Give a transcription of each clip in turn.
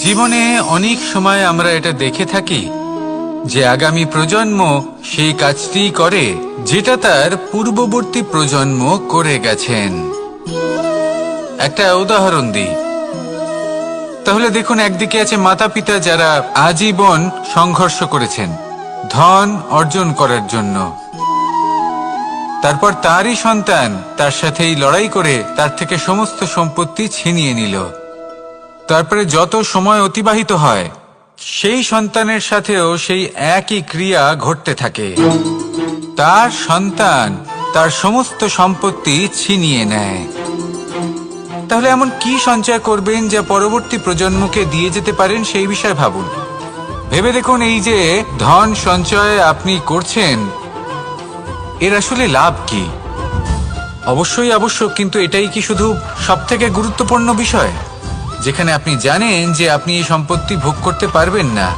জীবনে অনেক সময় আমরা এটা দেখে থাকি যে আগামী প্রজন্ম সেই কাজটি করে যেটা তার পূর্ববর্তী প্রজন্ম করে গেছেন। একটা উদাহরণ দিই, তাহলে দেখুন, একদিকে আছে মাতা পিতা যারা আজীবন সংঘর্ষ করেছেন ধন অর্জন করার জন্য। তারপর তারই সন্তান তার সাথেই লড়াই করে তার থেকে সমস্ত সম্পত্তি ছিনিয়ে নিল। তারপরে যত সময় অতিবাহিত হয় সেই সন্তানের সাথেও সেই একই ক্রিয়া ঘটতে থাকে। তার সন্তান তার সমস্ত সম্পত্তি ছিনিয়ে নেয়। তাহলে এমন কি সঞ্চয় করবেন যা পরবর্তী প্রজন্মকে দিয়ে যেতে পারেন সেই বিষয়ে ভাবুন। ভেবে দেখুন, এই যে ধন সঞ্চয় আপনি করছেন এর আসলে লাভ কি? অবশ্যই আবশ্যক, কিন্তু এটাই কি শুধু সবথেকে গুরুত্বপূর্ণ বিষয় যেখানে আপনি জানেন যে আপনি এই সম্পত্তি ভোগ করতে পারবেন না,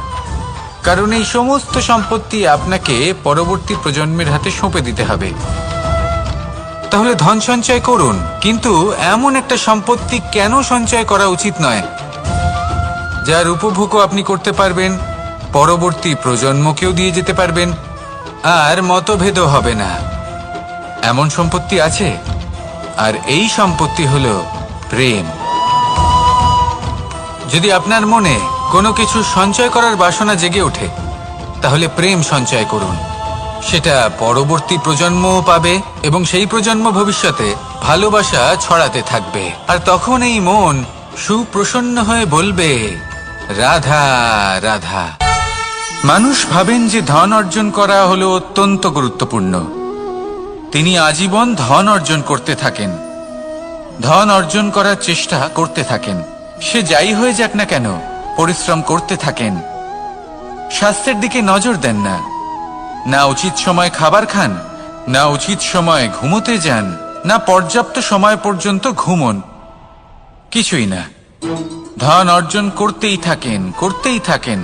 কারণ এই সমস্ত সম্পত্তি আপনাকে পরবর্তী প্রজন্মের হাতে সঁপে দিতে হবে। তাহলে ধন সঞ্চয় করুন, কিন্তু এমন একটা সম্পত্তি কেন সঞ্চয় করা উচিত নয় যার উপভোগও আপনি করতে পারবেন, পরবর্তী প্রজন্মকেও দিয়ে যেতে পারবেন, আর মতভেদও হবে না। এমন সম্পত্তি আছে, আর এই সম্পত্তি হলো প্রেম। যদি আপনার মনে কোনো কিছু সঞ্চয় করার বাসনা জেগে ওঠে, তাহলে প্রেম সঞ্চয় করুন। সেটা পরবর্তী প্রজন্মও পাবে এবং সেই প্রজন্ম ভবিষ্যতে ভালোবাসা ছড়াতে থাকবে। আর তখন এই মন সুপ্রসন্ন হয়ে বলবে, রাধা রাধা। মানুষ ভাবেন যে ধন অর্জন করা হলো অত্যন্ত গুরুত্বপূর্ণ। তিনি আজীবন ধন অর্জন করতে থাকেন, ধন অর্জন করার চেষ্টা করতে থাকেন। সে যাই হয়ে যাক না কেন, পরিশ্রম করতে থাকেন। স্বাস্থ্যের দিকে নজর দেন না, না উচিত সময় খাবার খান, না উচিত সময় ঘুমোতে যান, না পর্যাপ্ত সময় পর্যন্ত ঘুমন, কিছুই না। ধন অর্জন করতেই থাকেন, করতেই থাকেন।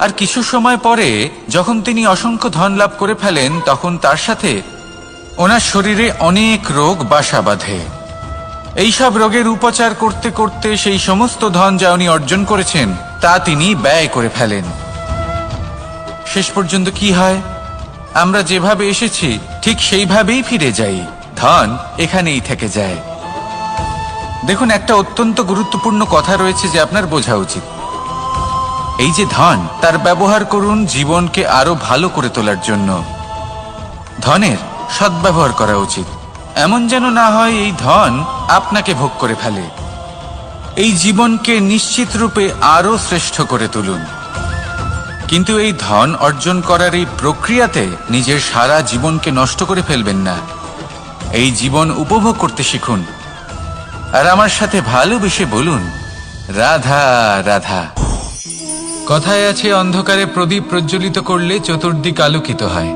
আর কিছু সময় পরে যখন তিনি অসংখ্য ধন লাভ করে ফেলেন, তখন তার সাথে ওনার শরীরে অনেক রোগ বাসা বাঁধে। এইসব রোগের উপচার করতে করতে সেই সমস্ত ধন যা উনি অর্জন করেছেন তা তিনি ব্যয় করে ফেলেন। শেষ পর্যন্ত কি হয়? আমরা যেভাবে এসেছি ঠিক সেইভাবেই ফিরে যাই, ধন এখানেই থেকে যায়। দেখুন, একটা অত্যন্ত গুরুত্বপূর্ণ কথা রয়েছে যে আপনার বোঝা উচিত। এই যে ধন, তার ব্যবহার করুন জীবনকে আরো ভালো করে তোলার জন্য। ধনের সদ্ব্যবহার করা উচিত, এমন যেন না হয় এই ধন আপনাকে ভোগ করে ফেলে। এই জীবনকে নিশ্চিত রূপে আরো শ্রেষ্ঠ করে তুলুন, কিন্তু এই ধন অর্জন করার এই প্রক্রিয়াতে নিজের সারা জীবনকে নষ্ট করে ফেলবেন না। এই জীবন উপভোগ করতে শিখুন, আর আমার সাথে ভালোবেসে বলুন, রাধা রাধা। কথায় আছে, অন্ধকারে প্রদীপ প্রজ্বলিত করলে চতুর্দিক আলোকিত হয়।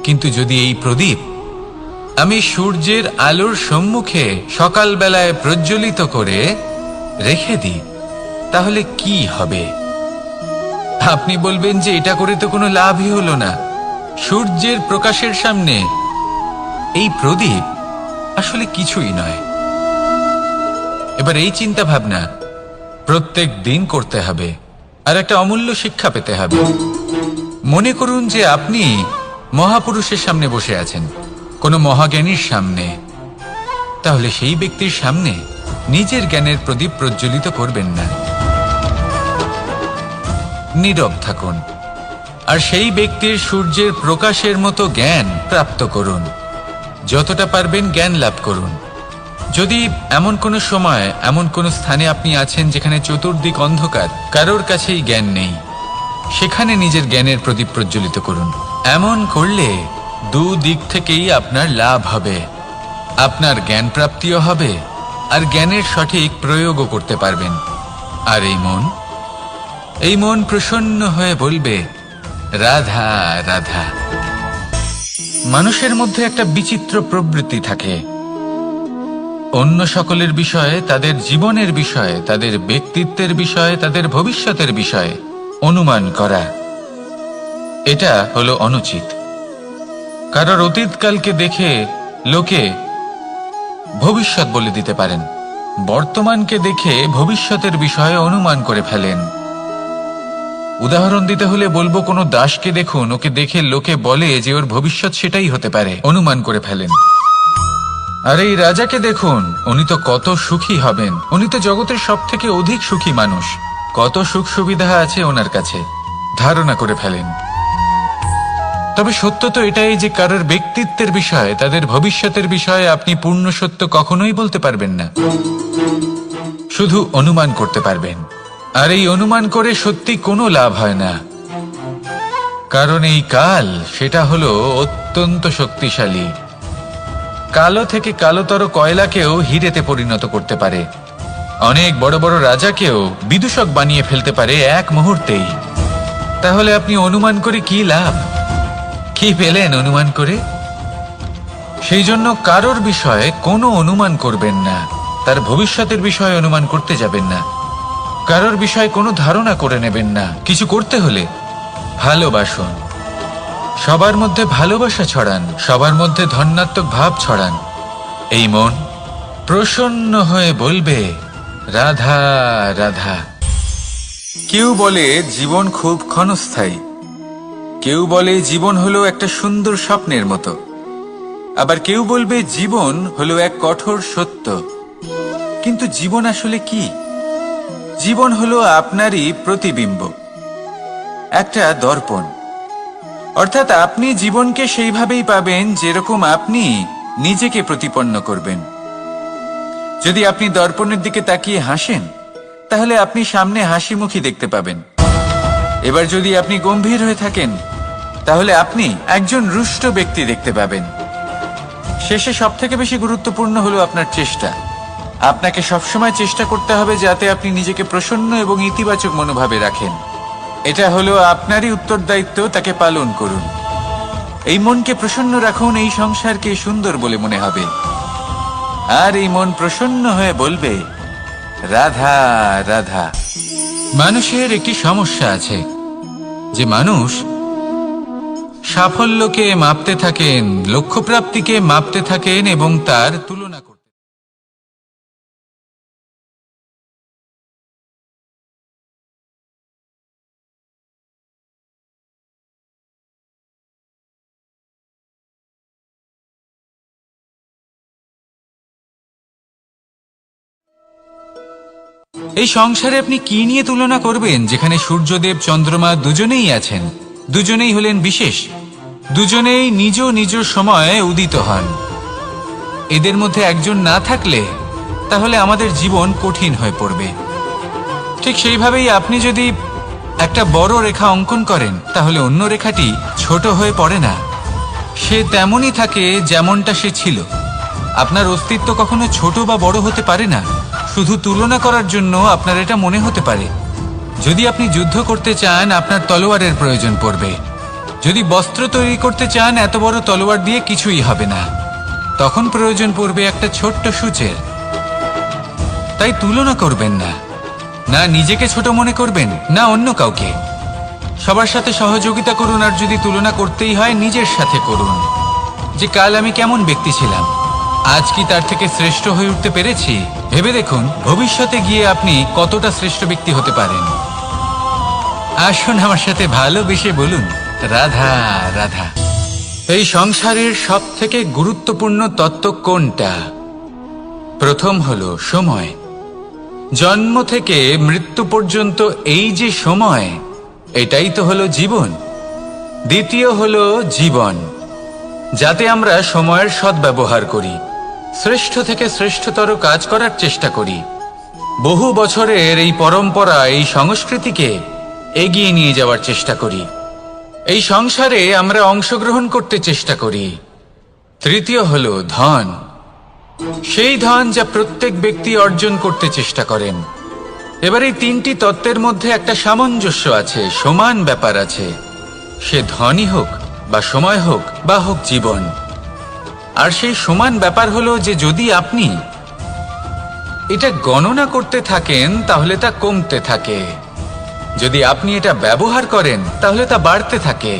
কিন্তু যদি এই প্রদীপ আমি সূর্যের আলোর সম্মুখে সকালবেলায় প্রজ্বলিত করে রেখে দিই, তাহলে কি হবে? আপনি বলবেন যে এটা করে তো কোনো লাভই হলো না। সূর্যের প্রকাশের সামনে এই প্রদীপ আসলে কিছুই নয়। এবার এই চিন্তা ভাবনা প্রত্যেক দিন করতে হবে, আর একটা অমূল্য শিক্ষা পেতে হবে। মনে করুন যে আপনি মহাপুরুষের সামনে বসে আছেন, কোনো মহাজ্ঞানীর সামনে। তাহলে সেই ব্যক্তির সামনে নিজের জ্ঞানের প্রদীপ প্রজ্বলিত করবেন না, নীরব থাকুন, আর সেই ব্যক্তির সূর্যের প্রকাশের মতো জ্ঞান প্রাপ্ত করুন। যতটা পারবেন জ্ঞান লাভ করুন। যদি এমন কোনো সময়, এমন কোনো স্থানে আপনি আছেন যেখানে চতুর্দিক অন্ধকার, কারোর কাছেই জ্ঞান নেই, সেখানে নিজের জ্ঞানের প্রদীপ প্রজ্বলিত করুন। এমন করলে দুদিক থেকেই আপনার লাভ হবে। আপনার জ্ঞান প্রাপ্তিও হবে, আর জ্ঞানের সঠিক প্রয়োগও করতে পারবেন। আর এই মন প্রসন্ন হয়ে বলবে, রাধা রাধা। মানুষের মধ্যে একটা বিচিত্র প্রবৃত্তি থাকে, অন্য সকলের বিষয়ে, তাদের জীবনের বিষয়ে, তাদের ব্যক্তিত্বের বিষয়ে, তাদের ভবিষ্যতের বিষয়ে অনুমান করা। এটা হলো অনুচিত। কারোর অতীতকালকে দেখে লোকে ভবিষ্যৎ বলে দিতে পারেন, বর্তমানকে দেখে ভবিষ্যতের বিষয়ে অনুমান করে ফেলেন। উদাহরণ দিতে হলে বলবো, কোনো দাসকে দেখুন, ওকে দেখে লোকে বলে যে ওর ভবিষ্যৎ সেটাই হতে পারে, অনুমান করে ফেলেন। আর এই রাজাকে দেখুন, উনি তো কত সুখী হবেন, উনি তো জগতের সব থেকে অধিক সুখী মানুষ, কত সুখ সুবিধা আছে ওনার কাছে, ধারণা করে ফেলেন। তবে সত্য তো এটাই যে কারোর ব্যক্তিত্বের বিষয়ে, তাদের ভবিষ্যতের বিষয়ে আপনি পূর্ণ সত্য কখনোই বলতে পারবেন না, শুধু অনুমান করতে পারবেন। আর এই অনুমান করে সত্যি কোনো লাভ হয় না, কারণ এই কাল সেটা হলো অত্যন্ত শক্তিশালী। কালো থেকে কালোতর কয়লাকেও হিরেতে পরিণত করতে পারে, অনেক বড় বড় রাজাকেও বিদূষক বানিয়ে ফেলতে পারে এক মুহূর্তেই। তাহলে আপনি অনুমান করে কি লাভ? কি পেলেন অনুমান করে? সেই জন্য কারোর বিষয়ে কোনো অনুমান করবেন না, তার ভবিষ্যতের বিষয়ে অনুমান করতে যাবেন না, কারোর বিষয়ে কোনো ধারণা করে নেবেন না। কিছু করতে হলে ভালোবাসুন, সবার মধ্যে ভালোবাসা ছড়ান, সবার মধ্যে ধন্যাত্মক ভাব ছড়ান। এই মন প্রসন্ন হয়ে বলবে রাধা রাধা। কেউ বলে জীবন খুব ক্ষণস্থায়ী, কেউ বলে জীবন হলো একটা সুন্দর স্বপ্নের মতো, আবার কেউ বলবে জীবন হলো এক কঠোর সত্য। কিন্তু জীবন আসলে কি? জীবন হলো আপনারই প্রতিবিম্ব, একটা দর্পণ। অর্থাৎ আপনি জীবনকে সেইভাবেই পাবেন যেরকম আপনি নিজেকে প্রতিপন্ন করবেন। যদি আপনি দর্পণের দিকে তাকিয়ে হাসেন, তাহলে আপনি সামনে হাসিমুখী দেখতে পাবেন। এবার যদি আপনি গম্ভীর হয়ে থাকেন, তাহলে আপনি একজন রুষ্ট ব্যক্তি দেখতে পাবেন। শেষে সবথেকে বেশি গুরুত্বপূর্ণ হলো আপনার চেষ্টা। আপনাকে সবসময় চেষ্টা করতে হবে যাতে আপনি নিজেকে প্রসন্ন এবং ইতিবাচক মনোভাবে রাখেন। এটা হলো আপনারই উত্তরদায়িত্ব, তাকে পালন করুন। এই মনকে প্রসন্ন রাখুন, এই সংসারকে সুন্দর বলে মনে হবে। আর এই মন প্রসন্ন হয়ে বলবে রাধা রাধা। মানুষের একটি সমস্যা আছে যে মানুষ সাফল্যকে মাপতে থাকেন, লক্ষ্যপ্রাপ্তিকে মাপতে থাকেন এবং তার তুলনা করতে। এই সংসারে আপনি কি নিয়ে তুলনা করবেন, যেখানে সূর্যদেব চন্দ্রমা দুজনেই আছেন, দুজনেই হলেন বিশেষ, দুজনেই নিজ নিজ সময়ে উদিত হন। এদের মধ্যে একজন না থাকলে তাহলে আমাদের জীবন কঠিন হয়ে পড়বে। ঠিক সেইভাবেই আপনি যদি একটা বড় রেখা অঙ্কন করেন, তাহলে অন্য রেখাটি ছোট হয়ে পড়ে না, সে তেমনই থাকে যেমনটা সে ছিল। আপনার অস্তিত্ব কখনো ছোট বা বড় হতে পারে না, শুধু তুলনা করার জন্য আপনার এটা মনে হতে পারে। যদি আপনি যুদ্ধ করতে চান, আপনার তলোয়ারের প্রয়োজন পড়বে। যদি বস্ত্র তৈরি করতে চান, এত বড় তলোয়ার দিয়ে কিছুই হবে না, তখন প্রয়োজন পড়বে একটা ছোট্ট সূচের। তাই তুলনা করবেন না, না নিজেকে ছোট মনে করবেন, না অন্য কাউকে। সবার সাথে সহযোগিতা করুন, আর যদি তুলনা করতেই হয় নিজের সাথে করুন, যে কাল আমি কেমন ব্যক্তি ছিলাম, আজ কি তার থেকে শ্রেষ্ঠ হয়ে উঠতে পেরেছি। ভেবে দেখুন ভবিষ্যতে গিয়ে আপনি কতটা শ্রেষ্ঠ ব্যক্তি হতে পারেন। আসুন আমার সাথে ভালোবেসে বলুন রাধা রাধা। এই সংসারের সব থেকে গুরুত্বপূর্ণ তত্ত্ব কোনটা? প্রথম হলো সময়। জন্ম থেকে মৃত্যু পর্যন্ত এই যে সময়, এটাই তো হলো জীবন। দ্বিতীয় হলো জীবন, যাতে আমরা সময়ের সদ্ব্যবহার করি, শ্রেষ্ঠ থেকে শ্রেষ্ঠতর কাজ করার চেষ্টা করি। বহু বছরের এই পরম্পরা, এই সংস্কৃতিকে এগিয়ে নিয়ে যাওয়ার চেষ্টা করি। এই সংসারে আমরা অংশগ্রহণ করতে চেষ্টা করি। তৃতীয় হলো ধন, সেই ধন যা প্রত্যেক ব্যক্তি অর্জন করতে চেষ্টা করেন। এবার এই তিনটি তত্ত্বের মধ্যে একটা সামঞ্জস্য আছে, সমান ব্যাপার আছে, সে ধনই হোক বা সময় হোক বা হোক জীবন। আর সেই সমান ব্যাপার হলো যে যদি আপনি এটা গণনা করতে থাকেন, তাহলে তা কমতে থাকে। যদি আপনি এটা ব্যবহার করেন, তাহলে তা বাড়তে থাকে।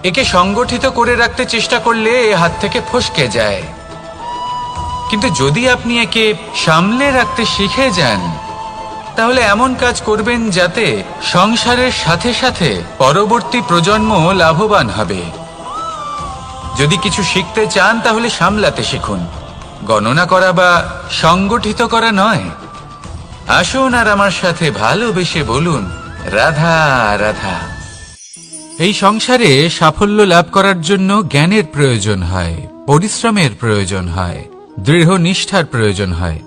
একে সংগঠিত করে রাখতে চেষ্টা করলে এ হাত থেকে ফসকে যায়। কিন্তু যদি আপনি একে সামলে রাখতে শিখে যান, তাহলে এমন কাজ করবেন যাতে সংসারের সাথে সাথে পরবর্তী প্রজন্ম লাভবান হবে। যদি কিছু শিখতে চান তাহলে সামলাতে শিখুন, গণনা করা বা সংগঠিত করা নয়। আসুন আর আমার সাথে ভালোবেসে বলুন, রাধা রাধা। এই সংসারে সাফল্য লাভ করার জন্য জ্ঞানের প্রয়োজন হয়, পরিশ্রমের প্রয়োজন হয়, দৃঢ় নিষ্ঠার প্রয়োজন হয়,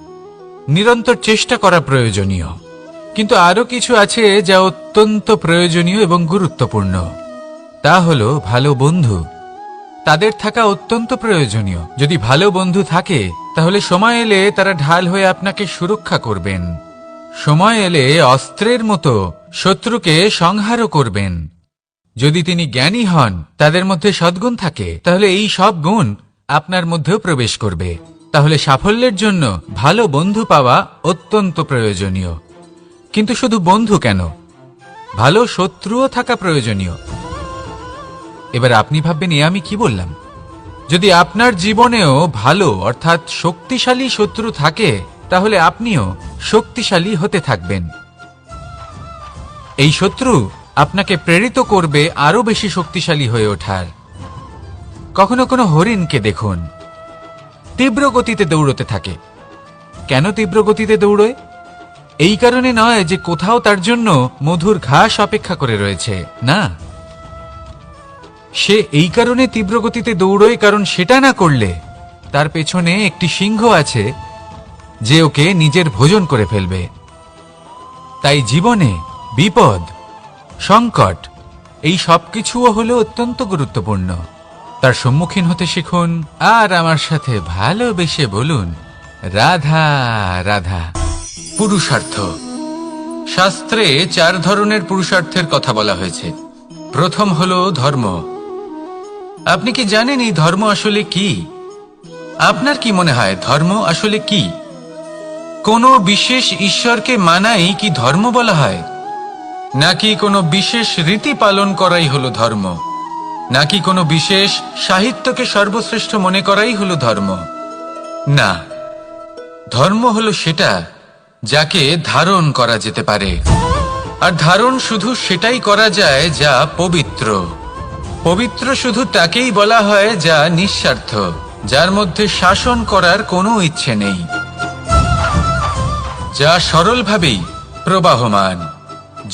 নিরন্তর চেষ্টা করা প্রয়োজনীয়। কিন্তু আরো কিছু আছে যা অত্যন্ত প্রয়োজনীয় এবং গুরুত্বপূর্ণ। তা হলো ভালো বন্ধু। তাদের থাকা অত্যন্ত প্রয়োজনীয়। যদি ভালো বন্ধু থাকে তাহলে সময় এলে তারা ঢাল হয়ে আপনাকে সুরক্ষা করবেন। সময় এলে অস্ত্রের মতো শত্রুকে সংহারও করবেন। যদি তিনি জ্ঞানী হন, তাদের মধ্যে সদ্গুণ থাকে, তাহলে এই সব গুণ আপনার মধ্যেও প্রবেশ করবে। তাহলে সাফল্যের জন্য ভালো বন্ধু পাওয়া অত্যন্ত প্রয়োজনীয়। কিন্তু শুধু বন্ধু কেন, ভালো শত্রুও থাকা প্রয়োজনীয়। এবার আপনি ভাববেন, এ আমি কি বললাম? যদি আপনার জীবনেও ভালো অর্থাৎ শক্তিশালী শত্রু থাকে, তাহলে আপনিও শক্তিশালী হতে থাকবেন। এই শত্রু আপনাকে প্রেরিত করবে আরো বেশি শক্তিশালী হয়ে ওঠার। কখনো কোনো হরিণকে দেখুন, তীব্র গতিতে দৌড়তে থাকে। কেন তীব্র গতিতে দৌড়য়? এই কারণে নয় যে কোথাও তার জন্য মধুর ঘাস অপেক্ষা করে রয়েছে, না। সে এই কারণে তীব্র গতিতে দৌড়য় কারণ সেটা না করলে তার পেছনে একটি সিংহ আছে যে ওকে নিজের ভোজন করে ফেলবে। তাই জীবনে বিপদ, সংকট, এই সবকিছুও হলো অত্যন্ত গুরুত্বপূর্ণ। তার সম্মুখীন হতে শিখুন আর আমার সাথে ভালোবেসে বলুন, রাধা রাধা। পুরুষার্থ। শাস্ত্রে 4 ধরনের পুরুষার্থের কথা বলা হয়েছে। প্রথম হলো ধর্ম। আপনি কি জানেন এই ধর্ম আসলে কি? আপনার কি মনে হয় ধর্ম আসলে কি? কোনো বিশেষ ঈশ্বরকে মানাই কি ধর্ম বলা হয়? নাকি কোনো বিশেষ রীতি পালন করাই হলো ধর্ম? নাকি কোনো বিশেষ সাহিত্যকে সর্বশ্রেষ্ঠ মনে করাই হলো ধর্ম? না, ধর্ম হলো সেটা যাকে ধারণ করা যেতে পারে। আর ধারণ শুধু সেটাই করা যায় যা পবিত্র। পবিত্র শুধু তাকেই বলা হয় যা নিঃস্বার্থ, যার মধ্যে শাসন করার কোনো ইচ্ছে নেই, যা সরলভাবেই প্রবাহমান,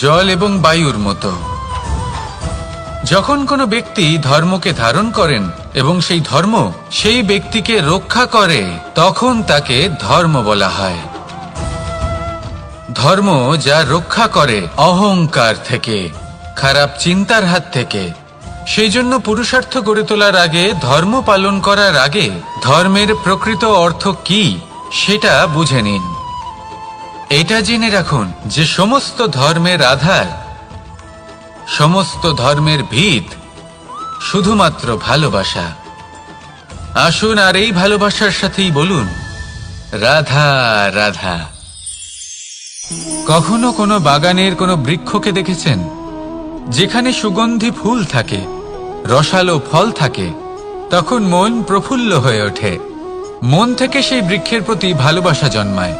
জল এবং বায়ুর মতো। যখন কোনো ব্যক্তি ধর্মকে ধারণ করেন এবং সেই ধর্ম সেই ব্যক্তিকে রক্ষা করে, তখন তাকে ধর্ম বলা হয়। ধর্ম যা রক্ষা করে অহংকার থেকে, খারাপ চিন্তার হাত থেকে। সেই জন্য পুরুষার্থ গড়ে তোলার আগে, ধর্ম পালন করার আগে ধর্মের প্রকৃত অর্থ কি সেটা বুঝে নিন। এটা জেনে রাখুন যে সমস্ত ধর্মের আধার, সমস্ত ধর্মের ভিত শুধুমাত্র ভালোবাসা। আসুন আর এই ভালোবাসার সাথেই বলুন, রাধা রাধা। কখনো কোনো বাগানের কোনো বৃক্ষকে দেখেছেন যেখানে সুগন্ধি ফুল থাকে, রসালো ফল থাকে? তখন মন প্রফুল্ল হয়ে ওঠে, মন থেকে সেই বৃক্ষের প্রতি ভালোবাসা জন্মায়।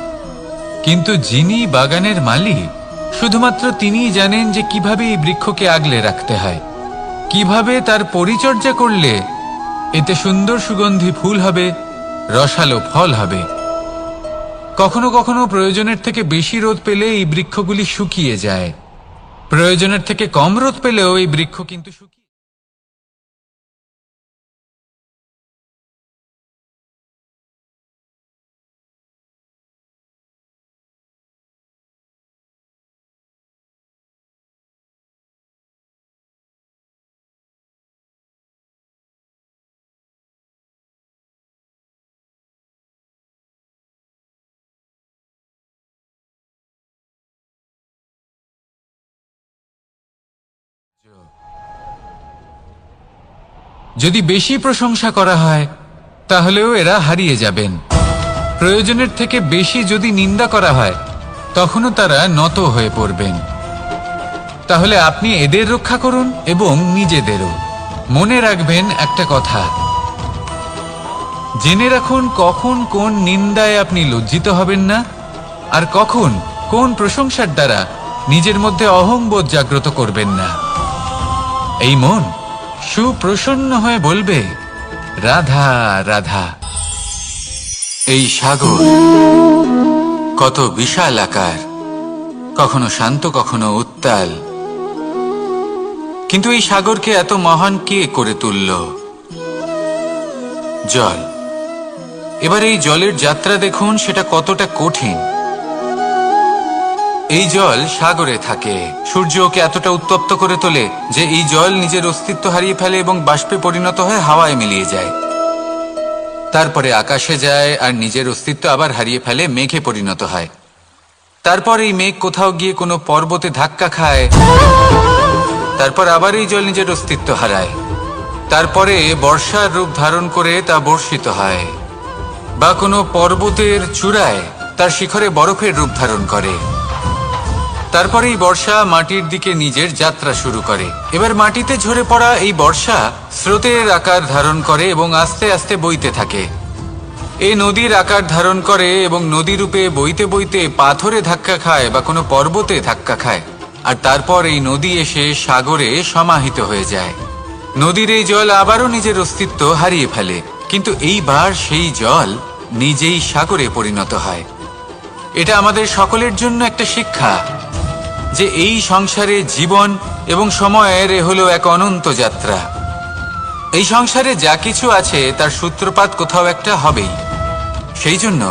কিন্তু যিনি বাগানের মালিক, শুধুমাত্র তিনিই জানেন যে কিভাবে এই বৃক্ষকে আগলে রাখতে হয়, কিভাবে তার পরিচর্যা করলে এতে সুন্দর সুগন্ধি ফুল হবে, রসালো ফল হবে। কখনো কখনো প্রয়োজনের থেকে বেশি রোদ পেলে এই বৃক্ষগুলি শুকিয়ে যায়, প্রয়োজনের থেকে কম রোদ পেলেও এই বৃক্ষ কিন্তু শুকিয়ে। যদি বেশি প্রশংসা করা হয় তাহলেও এরা হারিয়ে যাবেন। প্রয়োজনের থেকে বেশি যদি নিন্দা করা হয় তখনও তারা নত হয়ে পড়বেন। তাহলে আপনি এদের রক্ষা করুন এবং নিজেদেরও। মনে রাখবেন একটা কথা, জেনে রাখুন কখন কোন নিন্দায় আপনি লজ্জিত হবেন না, আর কখন কোন প্রশংসার দ্বারা নিজের মধ্যে অহংবোধ জাগ্রত করবেন না। এই মন সুপ্রসন্ন হয়ে বলবে, রাধা রাধা। এই সাগর কত বিশাল আকার, কখনো শান্ত কখনো উত্তাল, কিন্তু এই সাগরকে এত মহান কে করে তুলল? জল। এবার এই জলের যাত্রা দেখুন, সেটা কতটা কঠিন। এই জল সাগরে থাকে, সূর্য ওকে এতটা উত্তপ্ত করে তোলে যে এই জল নিজের অস্তিত্ব হারিয়ে ফেলে এবং বাষ্পে পরিণত হয়ে হাওয়ায় মিলিয়ে যায়। তারপরে আকাশে যায় আর নিজের অস্তিত্ব আবার হারিয়ে ফেলে, মেঘে পরিণত হয়। তারপর এই মেঘ কোথাও গিয়ে কোনো পর্বতে ধাক্কা খায়, তারপর আবার এই জল নিজের অস্তিত্ব হারায়। তারপরে বর্ষার রূপ ধারণ করে তা বর্ষিত হয়, বা কোনো পর্বতের চূড়ায় তার শিখরে বরফের রূপ ধারণ করে। তারপরে এই বর্ষা মাটির দিকে নিজের যাত্রা শুরু করে। এবার মাটিতে ঝরে পড়া এই বর্ষা স্রোতের আকার ধারণ করে এবং আস্তে আস্তে বইতে থাকে। এই নদীর আকার ধারণ করে এবং নদী রূপে বইতে বইতে পাথরে ধাক্কা খায় বা কোনো পর্বতে ধাক্কা খায়, আর তারপর এই নদী এসে সাগরে সমাহিত হয়ে যায়। নদীর এই জল আবারও নিজের অস্তিত্ব হারিয়ে ফেলে, কিন্তু এইবার সেই জল নিজেই সাগরে পরিণত হয়। এটা আমাদের সকলের জন্য একটা শিক্ষা যে এই সংসারে জীবন এবং সময়ের হলো এক অনন্ত যাত্রা। এই সংসারে যা কিছু আছে তার সূত্রপাত কোথাও একটা হবেই। সেই জন্য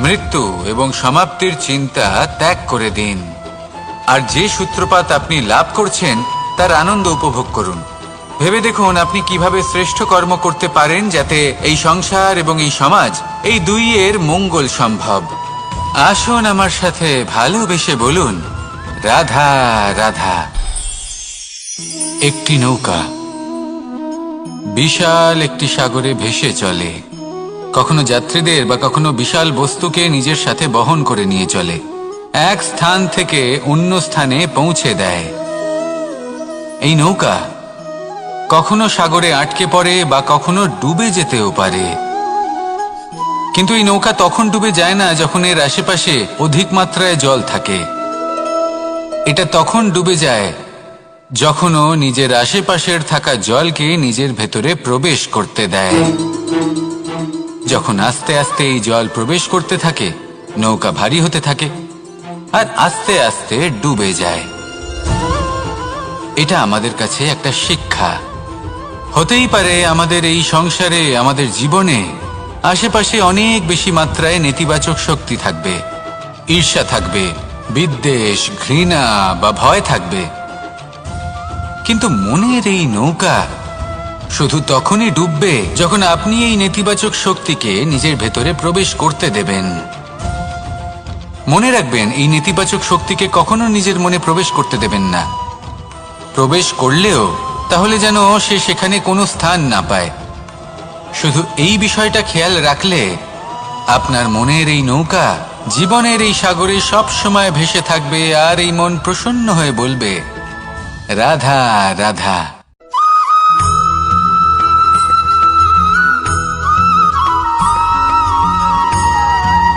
মৃত্যু এবং সমাপ্তির চিন্তা ত্যাগ করে দিন, আর যে সূত্রপাত আপনি লাভ করছেন তার আনন্দ উপভোগ করুন। ভেবে দেখুন আপনি কিভাবে শ্রেষ্ঠ কর্ম করতে পারেন যাতে এই সংসার এবং এই সমাজ এই দুইয়ের মঙ্গল সম্ভব। আসুন আমার সাথে ভালোবেসে বলুন, রাধা রাধা। একটি নৌকা বিশাল একটি সাগরে ভেসে চলে, কখনো যাত্রীদের বা কখনো বিশাল বস্তুকে নিজের সাথে বহন করে নিয়ে চলে, এক স্থান থেকে অন্য স্থানে পৌঁছে দেয়। এই নৌকা কখনো সাগরে আটকে পড়ে বা কখনো ডুবে যেতেও পারে, কিন্তু এই নৌকা তখন ডুবে যায় না যখন এর আশেপাশে অধিক মাত্রায় জল থাকে। এটা তখন ডুবে যায় যখন ও নিজের আশেপাশের থাকা জলকে নিজের ভেতরে প্রবেশ করতে দেয়। যখন আস্তে আস্তে এই জল প্রবেশ করতে থাকে, নৌকা ভারী হতে থাকে আর আস্তে আস্তে ডুবে যায়। এটা আমাদের কাছে একটা শিক্ষা। হতেই পারে আমাদের এই সংসারে, আমাদের জীবনে আশেপাশে অনেক বেশি মাত্রায় নেতিবাচক শক্তি থাকবে, ঈর্ষা থাকবে, বিদ্বেষ, ঘৃণা বা ভয় থাকবে, কিন্তু মনের এই নৌকা শুধু তখনই ডুববে যখন আপনি এই নেতিবাচক শক্তিকে নিজের ভেতরে প্রবেশ করতে দেবেন। মনে রাখবেন, এই নেতিবাচক শক্তিকে কখনো নিজের মনে প্রবেশ করতে দেবেন না। প্রবেশ করলেও তাহলে যেন সে সেখানে কোনো স্থান না পায়। শুধু এই বিষয়টা খেয়াল রাখলে আপনার মনের এই নৌকা জীবনের এই সাগরে সব সময় ভেসে থাকবে, আর এই মন প্রসন্ন হয়ে বলবে, রাধা রাধা।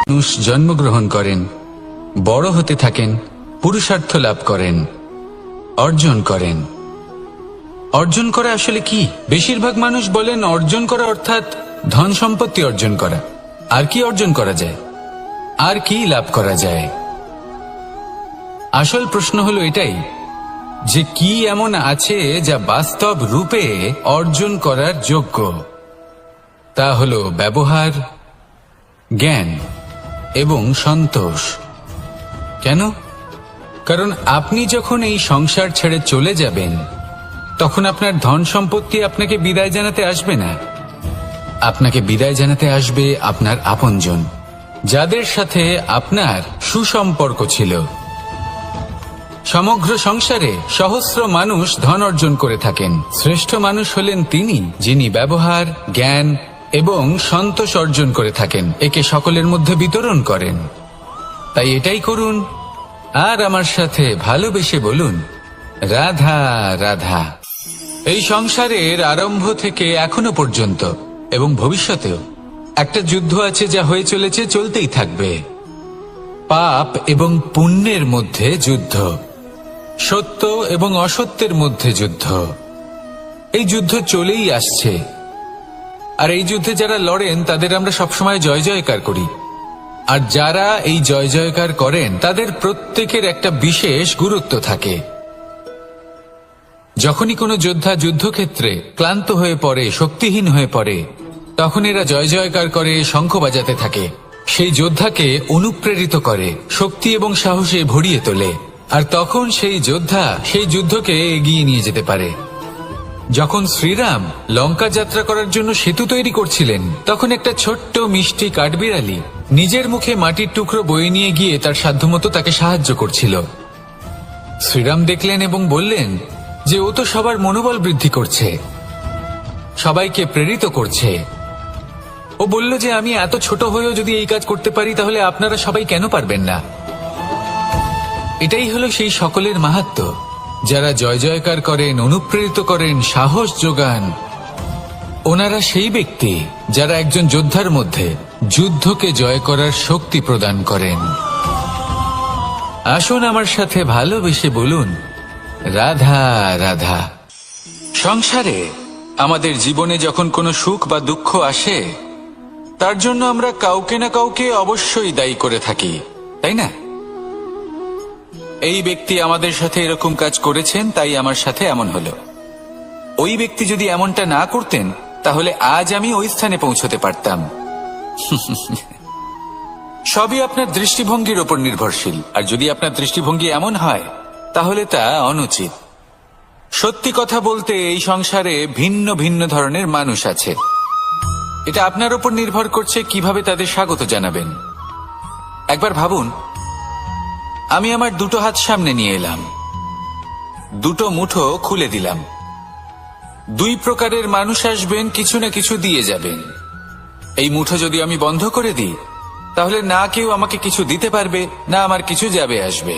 মানুষ জন্মগ্রহণ করেন, বড় হতে থাকেন, পুরুষার্থ লাভ করেন, অর্জন করেন। অর্জন করা আসলে কি? বেশিরভাগ মানুষ বলেন অর্জন করা অর্থাৎ ধন সম্পত্তি অর্জন করা। আর কি অর্জন করা যায়? আর কি লাভ করা যায়? আসল প্রশ্ন হলো এটাই যে কি এমন আছে যা বাস্তব রূপে অর্জন করার যোগ্য। তা হলো ব্যবহার, জ্ঞান এবং সন্তোষ। কেন? কারণ আপনি যখন এই সংসার ছেড়ে চলে যাবেন তখন আপনার ধন সম্পত্তি আপনাকে বিদায় জানাতে আসবে না। আপনাকে বিদায় জানাতে আসবে আপনার আপনজন, যাদের সাথে আপনার সুসম্পর্ক ছিল। সমগ্র সংসারে সহস্র মানুষ ধন অর্জন করে থাকেন। শ্রেষ্ঠ মানুষ হলেন তিনি যিনি ব্যবহার, জ্ঞান এবং সন্তোষ অর্জন করে থাকেন, একে সকলের মধ্যে বিতরণ করেন। তাই এটাই করুন, আর আমার সাথে ভালোবেসে বলুন, রাধা রাধা। এই সংসারের আরম্ভ থেকে এখনো পর্যন্ত এবং ভবিষ্যতেও একটা যুদ্ধ আছে যা হয়ে চলেছে, চলতেই থাকবে। পাপ এবং পুণ্যের মধ্যে যুদ্ধ, সত্য এবং অসত্যের মধ্যে যুদ্ধ। এই যুদ্ধ চলেই আসছে, আর এই যুদ্ধে যারা লড়েন তাদের আমরা সবসময় জয় জয়কার করি। আর যারা এই জয় জয়কার করেন তাদের প্রত্যেকের একটা বিশেষ গুরুত্ব থাকে। যখনই কোনো যোদ্ধা যুদ্ধক্ষেত্রে ক্লান্ত হয়ে পড়ে, শক্তিহীন হয়ে পড়ে, তখন এরা জয় জয়কার করে, শঙ্খ বাজাতে থাকে, সেই যোদ্ধাকে অনুপ্রেরিত করে, শক্তি এবং সাহসে ভরিয়ে তোলে। আর তখন সেই যোদ্ধা সেই যুদ্ধকে এগিয়ে নিয়ে যেতে পারে। যখন শ্রীরাম লঙ্কা যাত্রা করার জন্য সেতু তৈরি করছিলেন, তখন একটা ছোট্ট মিষ্টি কাঠবিড়ালি নিজের মুখে মাটির টুকরো বয়ে নিয়ে গিয়ে তার সাধ্যমতো তাকে সাহায্য করছিল। শ্রীরাম দেখলেন এবং বললেন যে ও তো সবার মনোবল বৃদ্ধি করছে, সবাইকে প্রেরিত করছে। ও বলল যে আমি এত ছোট হয়েও যদি এই কাজ করতে পারি, তাহলে আপনারা সবাই কেন পারবেন না? এটাই হলো সেই সকলের মাহাত্ম্য, যারা জয় জয়কার করেন, অনুপ্রেরিত করেন, সাহস যোগান। ওনারা সেই ব্যক্তি যারা একজন যোদ্ধার মধ্যে যুদ্ধকে জয় করার শক্তি প্রদান করেন। আসুন আমার সাথে ভালোবেসে বলুন, রাধা রাধা। সংসারে আমাদের জীবনে যখন কোনো সুখ বা দুঃখ আসে, তার জন্য আমরা কাউকে না কাউকে অবশ্যই দায়ী করে থাকি, তাই না? এই ব্যক্তি আমাদের সাথে এরকম কাজ করেছেন, তাই আমার সাথে এমন হলো। ওই ব্যক্তি যদি এমনটা না করতেন, তাহলে আজ আমি ওই স্থানে পৌঁছতে পারতাম। সবই আপনার দৃষ্টিভঙ্গির ওপর নির্ভরশীল, আর যদি আপনার দৃষ্টিভঙ্গি এমন হয়, তাহলে তা অনুচিত। সত্যি কথা বলতে এই সংসারে ভিন্ন ভিন্ন ধরনের মানুষ আছে। এটা আপনার ওপর নির্ভর করছে কিভাবে তাদের স্বাগত জানাবেন। একবার ভাবুন, আমি আমার দুটো হাত সামনে নিয়ে এলাম, দুটো মুঠো খুলে দিলাম। দুই প্রকারের মানুষ আসবেন, কিছু না কিছু দিয়ে যাবেন। এই মুঠো যদি আমি বন্ধ করে দিই, তাহলে না কেউ আমাকে কিছু দিতে পারবে, না আমার কিছু যাবে আসবে।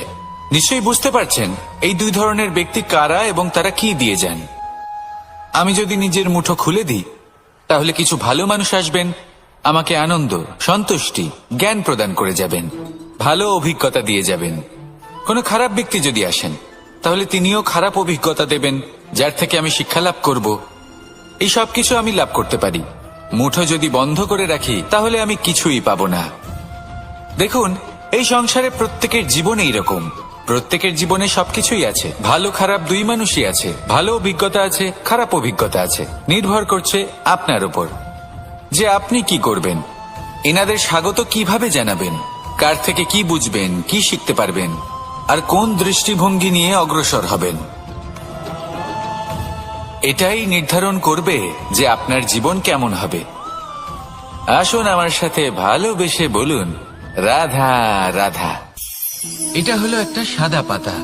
নিশ্চয়ই বুঝতে পারছেন এই দুই ধরনের ব্যক্তি কারা এবং তারা কি দিয়ে যান। আমি যদি নিজের মুঠো খুলে দিই, তাহলে কিছু ভালো মানুষ আসবেন, আমাকে আনন্দ, সন্তুষ্টি, জ্ঞান প্রদান করে যাবেন, ভালো অভিজ্ঞতা দিয়ে যাবেন। কোনো খারাপ ব্যক্তি যদি আসেন, তাহলে তিনিও খারাপ অভিজ্ঞতা দেবেন, যার থেকে আমি শিক্ষা লাভ করব। এই সব কিছু আমি লাভ করতে পারি। মুঠো যদি বন্ধ করে রাখি, তাহলে আমি কিছুই পাবো না। দেখুন, এই সংসারে প্রত্যেকের জীবনে এইরকম, প্রত্যেকের জীবনে সবকিছুই আছে, ভালো খারাপ দুই মানুষই আছে, ভালো অভিজ্ঞতা আছে, খারাপ অভিজ্ঞতা আছে। নির্ভর করছে আপনার উপর যে আপনি কি করবেন, এনাদের স্বাগত কিভাবে জানাবেন, কার থেকে কি বুঝবেন, কি শিখতে পারবেন, আর কোন দৃষ্টিভঙ্গি নিয়ে অগ্রসর হবেন। এটাই নির্ধারণ করবে যে আপনার জীবন কেমন হবে। আসুন আমার সাথে ভালোবেসে বলুন, রাধা রাধা। এটা হলো একটা সাদা পাতা।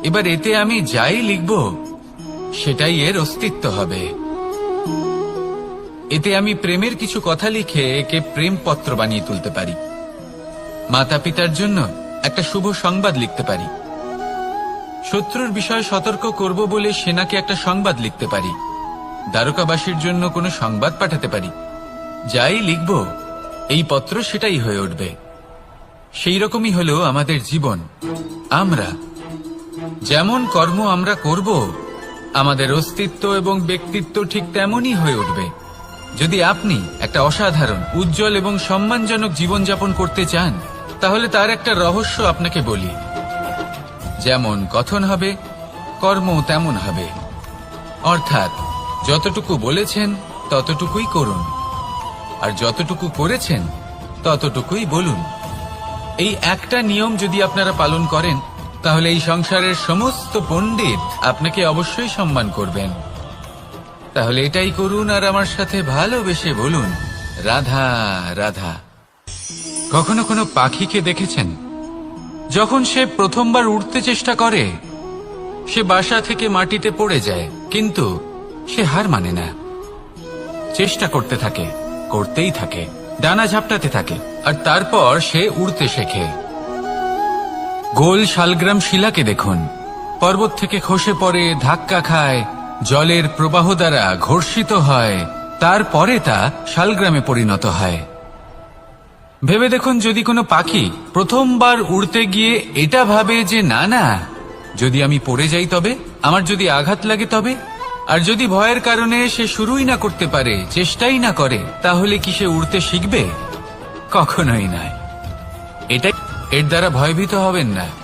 এবার এতে আমি যাই লিখব, সেটাই এর অস্তিত্ব হবে। এতে আমি প্রেমের কিছু কথা লিখে একে প্রেম পত্র বানিয়ে তুলতে পারি। মাতা পিতার জন্য একটা শুভ সংবাদ লিখতে পারি। শত্রুর বিষয়ে সতর্ক করব বলে সেনাকে একটা সংবাদ লিখতে পারি। দ্বারকাবাসীর জন্য কোনো সংবাদ পাঠাতে পারি। যাই লিখব, এই পত্র সেটাই হয়ে উঠবে। সেই রকমই হলো আমাদের জীবন। আমরা যেমন কর্ম আমরা করব, আমাদের অস্তিত্ব এবং ব্যক্তিত্ব ঠিক তেমনই হয়ে উঠবে। যদি আপনি একটা অসাধারণ, উজ্জ্বল এবং সম্মানজনক জীবনযাপন করতে চান, তাহলে তার একটা রহস্য আপনাকে বলি। যেমন কথন হবে, কর্ম তেমন হবে। অর্থাৎ যতটুকু বলেছেন ততটুকুই করুন, আর যতটুকু করেছেন ততটুকুই বলুন। এই একটা নিয়ম যদি আপনারা পালন করেন, তাহলে এই সংসারের সমস্ত পণ্ডিত আপনাকে অবশ্যই সম্মান করবেন। তাহলে এটাই করুন, আর আমার সাথে ভালোবেসে বলুন, রাধা রাধা। কখনো কোনো পাখিকে দেখেছেন? যখন সে প্রথমবার উড়তে চেষ্টা করে, সে বাসা থেকে মাটিতে পড়ে যায়, কিন্তু সে হার মানে না। চেষ্টা করতে থাকে, করতেই থাকে, ডানা ঝাপটাতে থাকে, আর তারপর সে উড়তে শেখে। গোল শালগ্রাম শিলাকে দেখুন, পর্বত থেকে খসে পড়ে, ধাক্কা খায়, জলের প্রবাহ দ্বারা ঘর্ষিত হয়, তারপরে তা শালগ্রামে পরিণত হয়। ভেবে দেখুন, যদি কোনো পাখি প্রথমবার উড়তে গিয়ে এটা ভাবে যে না না, যদি আমি পড়ে যাই তবে, আমার যদি আঘাত লাগে তবে, আর যদি ভয়ের কারণে সে শুরুই না করতে পারে, চেষ্টাই না করে, তাহলে কি সে উড়তে শিখবে? কখনোই নয়। এটাই, এর দ্বারা ভয়ভীত হবেন না।